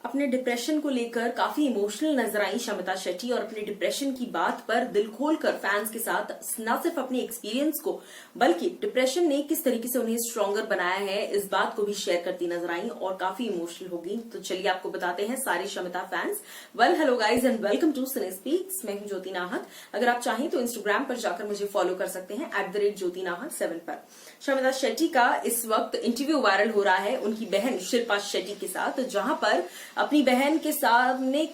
अपने डिप्रेशन को लेकर काफी इमोशनल नजर आई शमिता शेट्टी और अपने डिप्रेशन की बात पर दिल खोलकर फैंस के साथ न सिर्फ अपने एक्सपीरियंस को बल्कि डिप्रेशन ने किस तरीके से उन्हें स्ट्रॉन्गर बनाया है इस बात को भी शेयर करती नजर आई और काफी इमोशनल हो गई। तो चलिए आपको बताते हैं सारे Shamita fans. Well hello guys and welcome to cine speaks. मैं हूं ज्योति नाहक। अगर आप चाहें तो इंस्टाग्राम पर जाकर मुझे फॉलो कर सकते हैं @JyotiNahak7 पर। शमिता शेट्टी का इस वक्त इंटरव्यू वायरल हो रहा है उनकी बहन शिल्पा शेट्टी के साथ, जहां पर अपनी बहन के सामने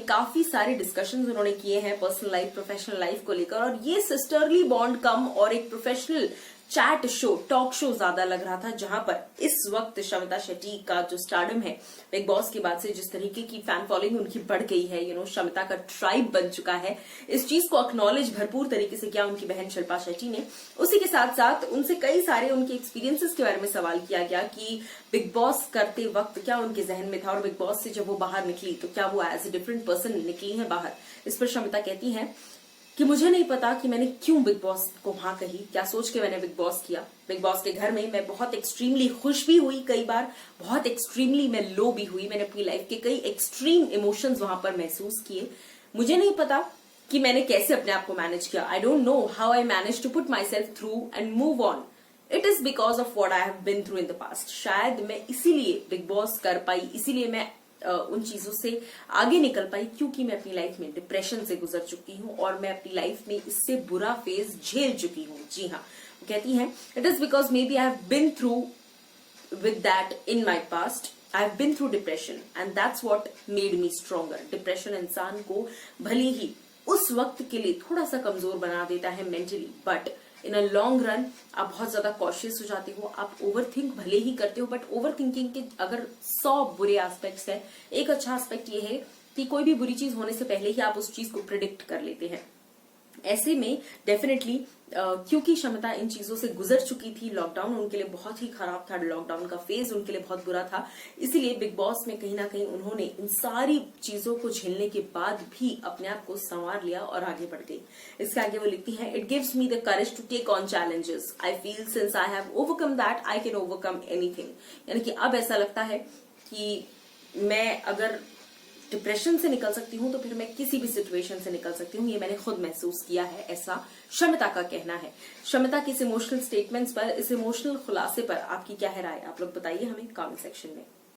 काफी सारे डिस्कशंस उन्होंने किए हैं पर्सनल लाइफ प्रोफेशनल लाइफ को लेकर, और ये सिस्टरली बॉन्ड कम और एक professional chat show talk show ज्यादा लग रहा था, जहां पर इस वक्त शमिता शेट्टी का जो स्टारडम है बिग बॉस के बाद से जिस तरीके की फैन फॉलोइंग उनकी बढ़ गई है, शमिता का ट्राइब बन चुका है। इस चीज को एक्नॉलेज भरपूर तरीके से किया उनकी बहन शिल्पा शेट्टी ने। उसी के साथ साथ उनसे कई सारे उनके एक्सपीरियंसेस के बारे में सवाल किया गया कि बिग बॉस करते वक्त क्या उनके जहन में था, और बिग बॉस से जब वो बाहर निकली तो क्या वो एज ए डिफरेंट पर्सन निकली है बाहर। इस पर शमिता कहती हैं कि मुझे नहीं पता कि मैंने क्यों बिग बॉस को हाँ कही, क्या सोच के मैंने बिग बॉस किया। बिग बॉस के घर में मैं बहुत एक्सट्रीमली खुश भी हुई, कई बार बहुत एक्सट्रीमली मैं लो भी हुई। मैंने अपनी लाइफ के कई एक्सट्रीम इमोशंस वहां पर महसूस किए। मुझे नहीं पता कि मैंने कैसे अपने आप को मैनेज किया। I don't know how I manage to put myself through and move on. It is because of what I have been through in the past. शायद मैं इसीलिए बिग बॉस कर पाई, इसीलिए मैं उन चीजों से आगे निकल पाई, क्योंकि मैं अपनी लाइफ में डिप्रेशन से गुजर चुकी हूँ और मैं अपनी लाइफ में इससे बुरा फेज झेल चुकी हूँ। जी हाँ, वो कहती हैं it is because maybe I have been through with that in my past. I have been through depression and that's what made me stronger. Depression इंसान को भले ही उस वक्त के लिए थोड़ा सा कमजोर बना देता है mentally, but in a long run आप बहुत ज्यादा कॉशियस हो जाते हो। आप ओवर थिंक भले ही करते हो, बट ओवर थिंकिंग के अगर 100 बुरे एस्पेक्ट्स हैं, एक अच्छा एस्पेक्ट ये है कि कोई भी बुरी चीज होने से पहले ही आप उस चीज को प्रिडिक्ट कर लेते हैं। ऐसे में डेफिनेटली क्योंकि शमिता इन चीजों से गुजर चुकी थी, लॉकडाउन उनके लिए बहुत ही खराब था, लॉकडाउन का फेज उनके लिए बहुत बुरा था, इसीलिए बिग बॉस में कहीं ना कहीं उन्होंने इन सारी चीजों को झेलने के बाद भी अपने आप को संवार लिया और आगे बढ़ गई। इसके आगे वो लिखती हैं it gives me the courage to take on challenges. I feel since I have overcome that I can overcome anything. यानी कि अब ऐसा लगता है कि मैं अगर डिप्रेशन से निकल सकती हूं तो फिर मैं किसी भी सिचुएशन से निकल सकती हूँ। ये मैंने खुद महसूस किया है, ऐसा शमिता का कहना है। शमिता के इस इमोशनल स्टेटमेंट्स पर, इस इमोशनल खुलासे पर आपकी क्या है राय, आप लोग बताइए हमें कमेंट सेक्शन में।